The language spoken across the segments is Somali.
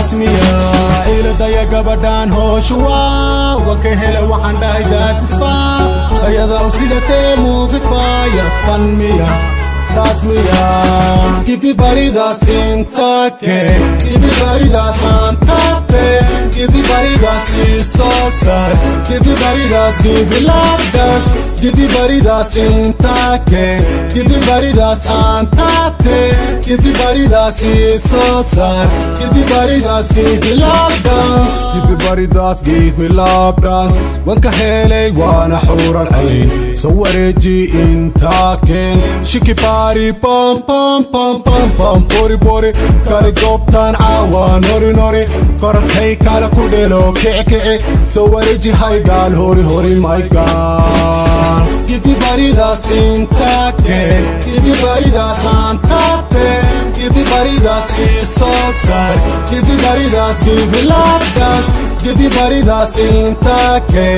rasmiya ila daya gabadhan hooshwa wakahela waxaan dhahay daatisfa ayada usidatee muufifaaya tanmiya rasmiya everybody that's in Turkey, everybody that's on top there, everybody that's in so sad, everybody that's giving love dance, everybody that's in Turkey, everybody that's on top there, everybody that's in so sad, everybody that's giving love dance, everybody that's giving love dance. wanka helay wana hura al-ayn sawareji in Turkey, shiki party pom pom pom pom pom bori bori kale goobtan caawa nori nori korankay kala ku dhelo kici kici sawareji haygaal hori hori my god. Everybody that's in Turkey, everybody that's on top there, everybody that's in so sad, everybody that's giving love dance, everybody that's in Turkey,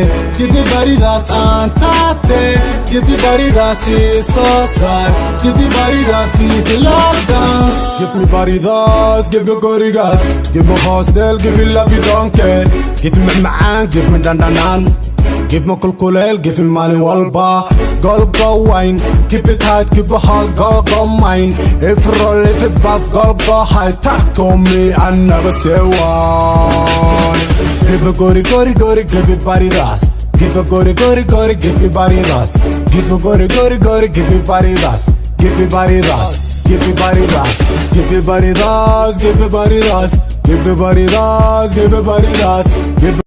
everybody that's on top there, everybody that's in so sad, everybody that's giving love dance. Give me body dance, give me goody gas, give me hostel, give me love you don't care, give me ma'an, give me dandanan, give me kulkulel, give me mali walba, go wine, keep it tight, keep it hard, go mine. If roll, if it buff, go high, talk to me, I never say one. Give a goody, give me body dance. Give a goody, give me body dance. Give a goody, give me body dance. Give me body dance, give me body dance, give me body dance, give me body dance, give me body dance, give me body dance, give